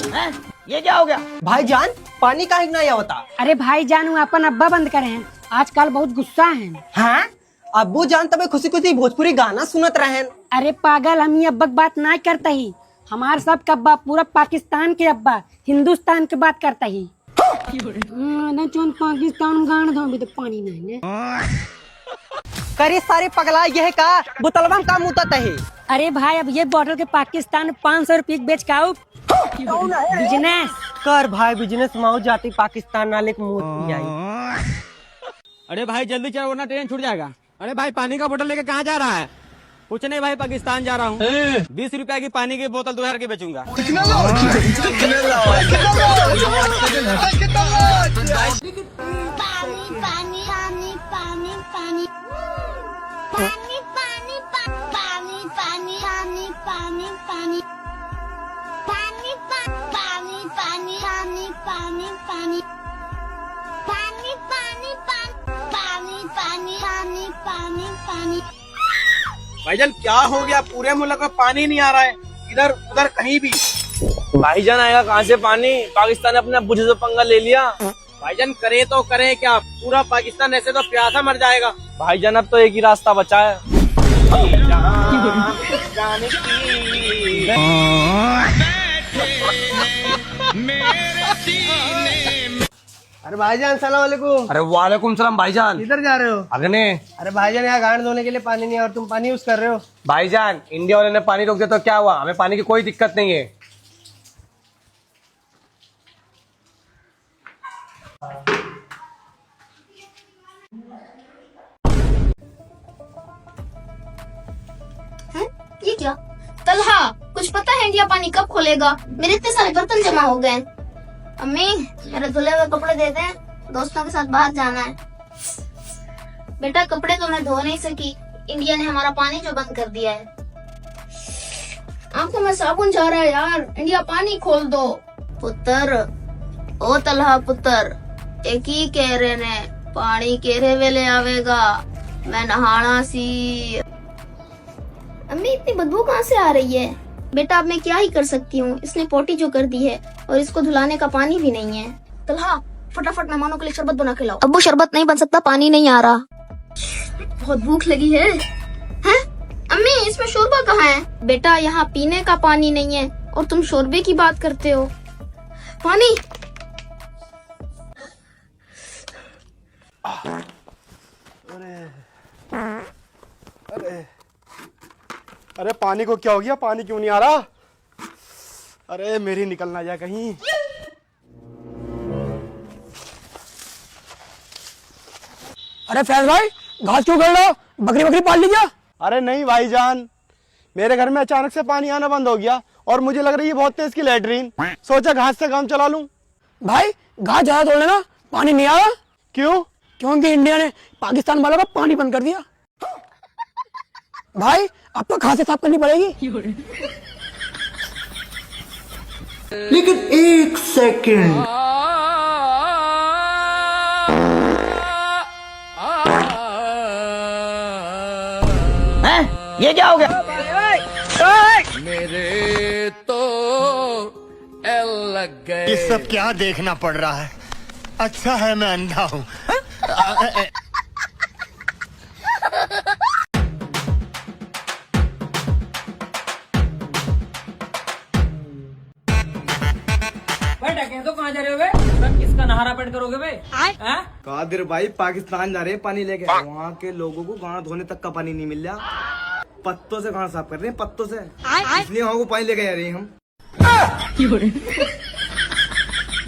हैं? ये क्या हो गया भाईजान? पानी काहे नहीं होता? अरे भाई जान अपन अब्बा बंद करे हैं, आजकल बहुत गुस्सा है। हाँ अब्बू जान तबे खुशी खुशी भोजपुरी गाना सुनत रहन। अरे पागल, हम ये अब्बा की बात ना करता ही, हमार सब का अब्बा पूरा पाकिस्तान के अब्बा हिंदुस्तान की बात करता ही। पाकिस्तान गाना था अभी तो पानी नहीं है। करे सारे पगला यह का बुतलवा का मुतत है। अरे भाई अब ये बॉटल के पाकिस्तान 500 रुपये बेच का बिजनेस कर भाई, बिजनेस माओ जाती पाकिस्तान नाले के मुंह आई। अरे भाई जल्दी चलो वरना ट्रेन छूट जाएगा। अरे भाई पानी का बोतल लेके कहाँ जा रहा है? कुछ नहीं भाई, पाकिस्तान जा रहा हूँ। 20 रुपया की पानी की बोतल 2000 की बेचूंगा। भाईजान क्या हो गया? पूरे मुल्क में पानी नहीं आ रहा है, इधर उधर कहीं भी। भाईजान आएगा कहाँ से पानी? पाकिस्तान ने अपने अब्बू से पंगा ले लिया। भाईजान करे तो करे क्या, पूरा पाकिस्तान ऐसे तो प्यासा मर जाएगा। भाईजान अब तो एक ही रास्ता बचा है। अरे भाईजान सलाम वालेकुम। अरे वालेकुम सलाम भाईजान। किधर जा रहे हो? अगने। अरे भाईजान यहाँ गाड़ धोने के लिए पानी नहीं है और तुम पानी यूज कर रहे हो। भाईजान इंडिया वाले ने पानी रोक दिया तो क्या हुआ? हमें पानी की कोई दिक्कत नहीं है। ये क्या तलहा, कुछ पता है इंडिया पानी कब खोलेगा? मेरे इतने सारे बर्तन जमा हो गए। अम्मी मेरे धुले हुए कपड़े दे दे, दोस्तों के साथ बाहर जाना है। बेटा कपड़े तो मैं धो नहीं सकी, इंडिया ने हमारा पानी जो बंद कर दिया है। आंखों में साबुन जा रहा है यार, इंडिया पानी खोल दो। पुत्र ओ तलहा पुत्र, एक ही कह रहे ने पानी केरे वेले आवेगा, मैं नहाना सी। अम्मी इतनी बदबू कहाँ से आ रही है? बेटा अब मैं क्या ही कर सकती हूँ, इसने पोटी जो कर दी है और इसको धुलाने का पानी भी नहीं है। तलहा फटाफट मेहमानों के लिए शरबत बना के लाओ। अब्बू शरबत नहीं बन सकता, पानी नहीं आ रहा। बहुत भूख लगी है। हैं? अम्मी इसमें शोरबा कहाँ है? बेटा यहाँ पीने का पानी नहीं है और तुम शोरबे की बात करते हो। पानी अरे पानी को क्या हो गया? पानी क्यों नहीं आ रहा? अरे मेरी निकल ना जाए कहीं। अरे फैज भाई घास क्यों कर रहे हो? बकरी बकरी पाल ली क्या? अरे नहीं भाईजान, मेरे घर में अचानक से पानी आना बंद हो गया और मुझे लग रही है बहुत तेज की लैट्रीन। सोचा घास से काम चला लूं। भाई घास ज्यादा तोड़ लेना, पानी नहीं आ रहा। क्यों? क्योंकि इंडिया ने पाकिस्तान वालों का पानी बंद कर दिया। भाई अब तो घासें साफ करनी पड़ेगी। लेकिन एक सेकंड, हैं? ये क्या हो गया? मेरे तो एल लग गए। ये सब क्या देखना पड़ रहा है? अच्छा है मैं अंधा हूँ। तो कहाँ जा रहे हो बे? किसका नहारा पेट करोगे बे? कादिर भाई पाकिस्तान जा रहे हैं पानी लेके। वहाँ के लोगों को गाना धोने तक का पानी नहीं मिल रहा, पत्तों से गाना साफ कर रहे हैं, पत्तों से। इसलिए वहाँ को पानी लेके जा रहे हैं हम।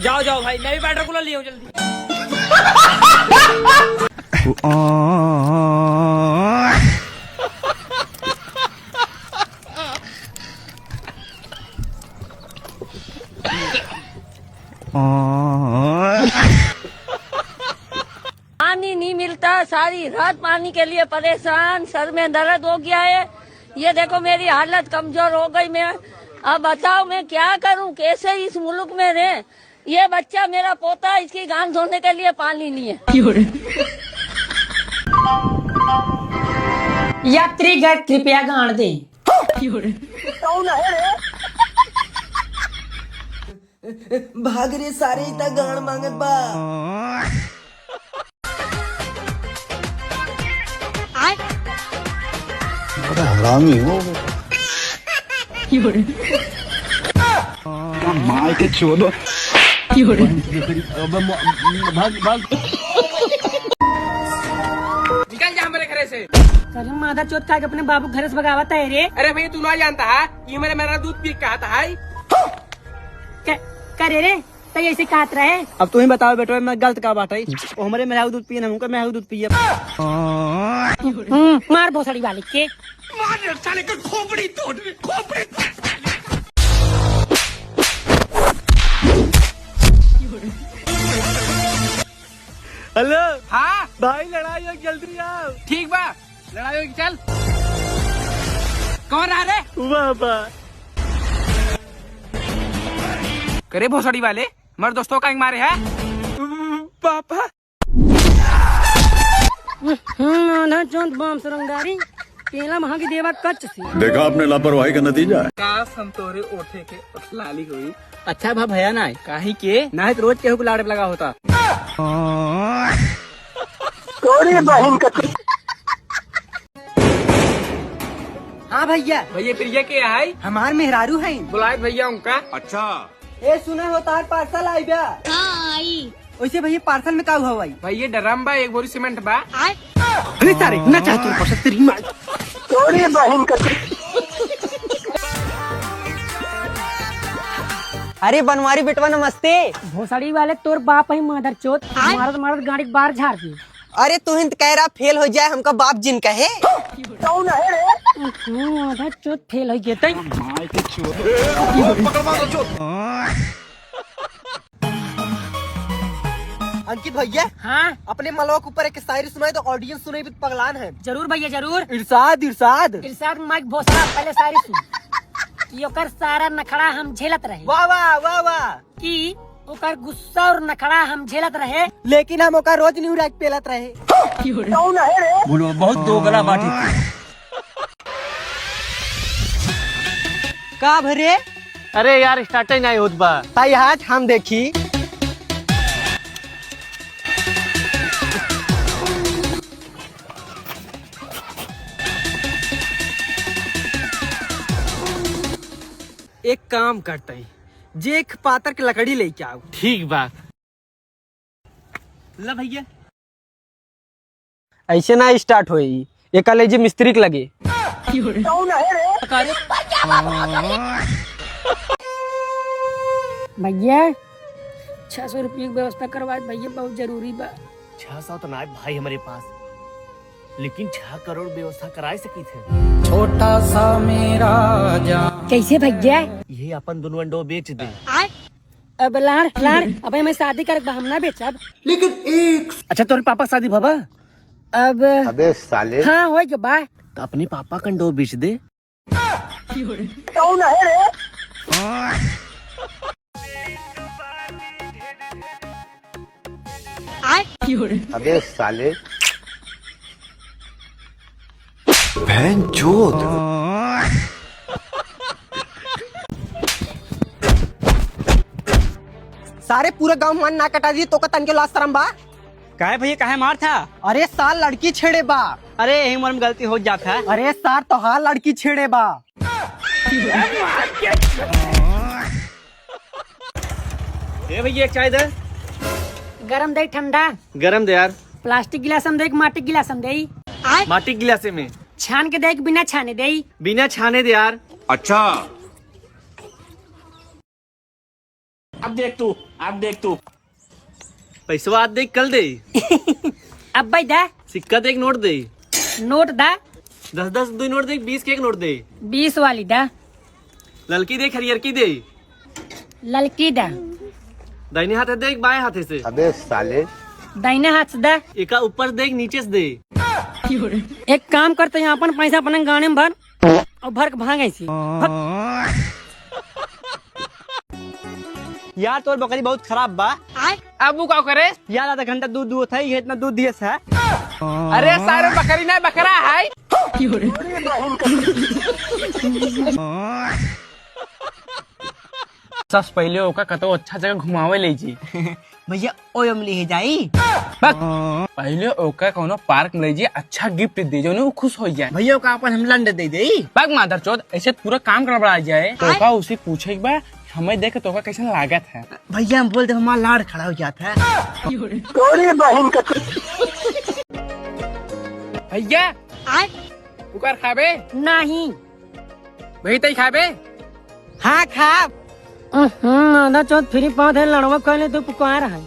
जाओ जाओ भाई, मैं भी वाटर कूलर ले आऊं जल्दी। पानी नहीं मिलता, सारी रात पानी के लिए परेशान, सर में दर्द हो गया है। ये देखो मेरी हालत कमजोर हो गई। मैं अब बताओ मैं क्या करूं, कैसे इस मुल्क में रहे। ये बच्चा मेरा पोता, इसकी गान धोने के लिए पानी नहीं है। यात्रीगण कृपया गाड़ दें। भाग रे सारे इतना गान मांगत बा। हरामी हो मार के छोड़ो। निकल जा हमारे घर से। अरे मादा चोत का अपने बाबू घर से भगावता है रे। अरे भैया तू ना जानता है ये मेरा दूध पी के आता है। करे रे तो ऐसे काट रहे। अब तू ही बताओ बेटा मैं गलत का बात है। वो हमारे मेहू दूध पिए ना हमको मेहू दूध पिए। मार भोसड़ी वाले के। मार साले का खोपड़ी तोड़ खोपड़ी। हेलो हाँ भाई लड़ाई हो जल्दी आओ। ठीक बा लड़ाई होगी चल। कौन आ रे? बाबा करे भोसड़ी वाले मर दोस्तों का मारे है पापा। आधा चोत बम सुरंगारी पेला महा की देवा कच्च सी। देखा आपने लापरवाही का नतीजा है। काश हम तोरे ओठे के लाली हुई। अच्छा भा भैया ना काहे के ना तो रोज केहू को लाड़ लगा होता। हाँ भैया भैया फिर ये क्या है? हमार मेहरारू है। बुलाए भैया उनका। अच्छा ए सुना हो तार पार्सल आई बा। हाँ आई। वैसे भैया पार्सल में का हुआ भाई? भैया ड्रम बा एक बोरी सीमेंट बा। अरे तारे ना चाह तू पार्सल तेरी मां। अरे बनवारी बेटवा नमस्ते। भोसड़ी वाले तोर बाप है मादर चोत। मारत मारत गाड़ी के बाहर झाड़ दी। अरे तू हिंद कह रहा फेल हो जाए हमका बाप जिन कहे। आधा चोत फेल हो गए। अंकित भैया हाँ अपने मलवा के ऊपर एक शायरी सुनाई तो ऑडियंस सुने भी पगलान है। जरूर भैया जरूर। इरशाद इरशाद। इरशाद माइक भोसड़ा पहले सारी सुन कि ओकर सारा नखड़ा हम झेलत रहे। वाह वाह वाह वाह। कि ओकर गुस्सा और नखड़ा हम झेलत रहे। लेकिन हम ओकर रोज न्यू रैक पेलत रहे। बोलो बहुत दो गला बाटी। का भरे? अरे यार स्टार्ट ही नहीं होत बा। ताई हाथ हम देखी। एक काम करते हैं जे एक पातर की लकड़ी लेके आओ। ठीक बा। ला भैया ऐसे ना स्टार्ट होई। ये कलेजी मिस्त्री के लगे। भैया 600 रुपये की व्यवस्था करवाए भैया बहुत जरूरी बा। 600 तो ना भाई हमारे पास, लेकिन 6 करोड़ व्यवस्था कराए सकी थे। छोटा सा मेरा जान। कैसे भैया? ये अपन दोनों अंडो बेच दे। अब लाड़ लाड़ अब मैं शादी कर हम ना बेचब। लेकिन एक अच्छा तोरे पापा शादी भबा? अब अबे साले हाँ हो गया बा। तो अपने पापा का अंडो बेच दे। अबे साले बहन चोद। सारे पूरे गांव मान ना कटा दिए तो का तन के लाश शरम बा। काहे भैया काहे मार था? अरे साल लड़की छेड़े बा। अरे यही उम्र में गलती हो जाता है। अरे सार तो हाल लड़की छेड़े बा। ए भैया एक चाय दे। गरम दे ठंडा। गरम दे यार। प्लास्टिक गिलास में दे माटी गिलास में दे। माटी के गिलासे में छान के दे बिना छाने दे। बिना छाने दे यार। अच्छा अब देख तू पैसा आज देख कल दे। अब भाई दा सिक्का दे एक नोट दे। नोट दा 10-10 दो नोट दे, 20 के एक नोट दे। 20 वाली दा। ललकी दे हरियर की दे। ललकी दा दाहिने हाथ दे एक बाएं हाथे से। अबे साले दाहिने हाथ से दा। एक ऊपर दे एक नीचे से दे। एक काम करते हैं अपन पैसा अपने गाने में भर और भर के भागे सी। यार तोर बकरी बहुत खराब बा। अब वो क्या करे? यार आधा घंटा दूध दूध है, ये इतना दूध दिए है। अरे सारे बकरी नहीं बकरा है। सबसे पहले ओका कतो अच्छा जगह घुमावे ले जी। भैया ओय हम ले जाई। पहले ओका कोनो पार्क में ले जी, अच्छा गिफ्ट दे जो वो खुश हो जाए। भैया का अपन हम लंड दे देई। बाग मादर चौथ ऐसे पूरा काम गड़बड़ा जाए तो ओका उसे पूछे एक बार हमें देखे तो कैसा लागत है। भैया हम बोलते हमारा लाड़ खड़ा हो जाता है। भैया पुकार खाबे नहीं। वही तई खाबे। हाँ खाब। आधा चौथ फ्री पौधे लड़वा कहले तू पुकार है।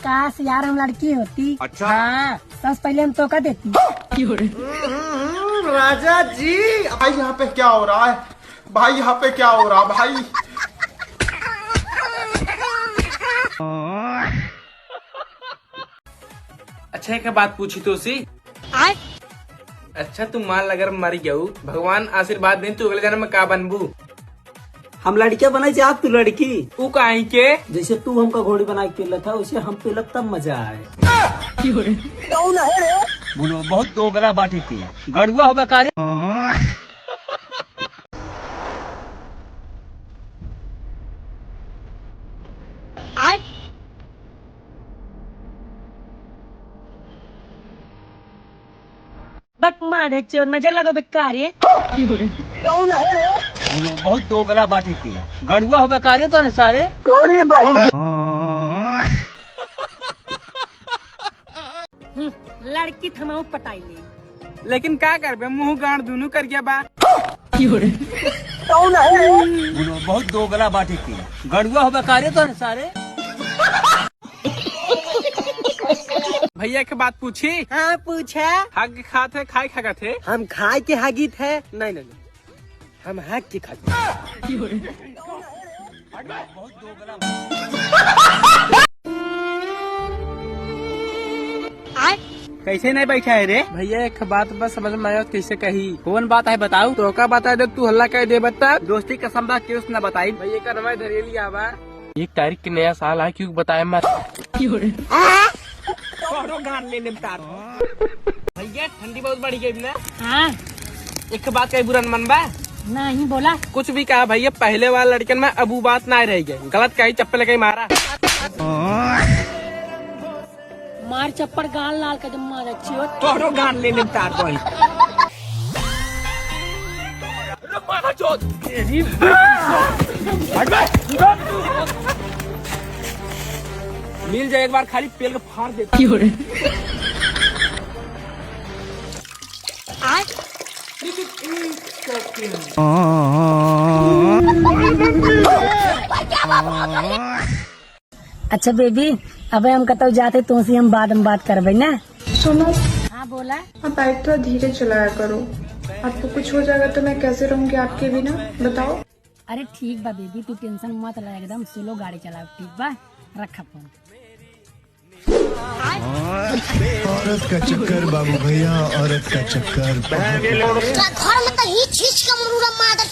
काश यार हम लड़की होती। अच्छा। हाँ, सबसे पहले हम तो का देती। राजा जी भाई यहाँ पे क्या हो रहा है? भाई यहाँ पे क्या हो रहा है भाई? अच्छा एक बात पूछी तो सी। अच्छा तू मान अगर मर गयू, भगवान आशीर्वाद दे तू अगले जन्म में का बनबू? हम लड़कियां बनाई चाहत तू लड़की। तू काहे के? जैसे तू हमका घोड़ी बना के पेला था वैसे हम पेला तब मजा आए। बोलो बहुत दोगला बाटी थी गड़ुआ हो बेकार। बक मारे चोर मजा लगा बेकार ये। बहुत दोगला बाटी थी गड़ुआ हो बेकार तो सारे। लड़की थमाऊ पटाई ले। लेकिन का करबे मुंह गाड़ दोनों कर गया बा। बोलो बहुत दोगला बाटी थी गड़ुआ हो बेकार तो सारे। भैया के बात पूछी। हाँ पूछा। हग खाते खाए खा थे। हम खाए के हागित है। नहीं नहीं हम हक के खाते। कैसे नहीं बैठा है रे? भैया एक बात बस समझ में आया कैसे कही। कौन बात है बताऊ? तो का बता दे तू हल्ला कह दे बता। दोस्ती का संभा क्यों न बताई? भैया का नवा धरेली आवा। 1 तारीख के नया साल है क्यों बताया मत। भैया ठंडी बहुत बढ़ी गई ना। हाँ एक बात कही बुरा मन बा। नहीं बोला। कुछ भी कहा भैया पहले वाला लड़कन में अब बात ना रह गई। गलत कही चप्पल कहीं मारा। मार चप्पड़ गाल लाल का जब मार अच्छी हो। तोरो गान ले निपटार कोई। मिल जाए एक बार खाली पेल के फाड़ देता। अच्छा बेबी अब हम कतौ जाते तो से हम बाद में बात करबे ना। सुनो, हाँ बोला। आप बाइक थोड़ा धीरे चलाया करो। आपको कुछ हो जाएगा तो मैं कैसे रहूंगी आपके बिना, बताओ। अरे ठीक बा बेबी तू टेंशन मत ले, एकदम स्लो गाड़ी चलाओ ठीक बा। रखा फोन। औरत का चक्कर बाबू भैया, औरत का चक्कर। घर में तो ही चीज का मुर्गा मादर।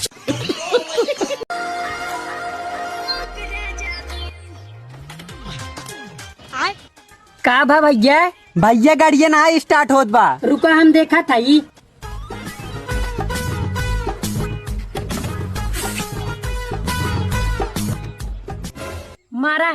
का भा भैया? भैया गाड़िया ना स्टार्ट होत बा। रुका हम देखा था ही। मारा।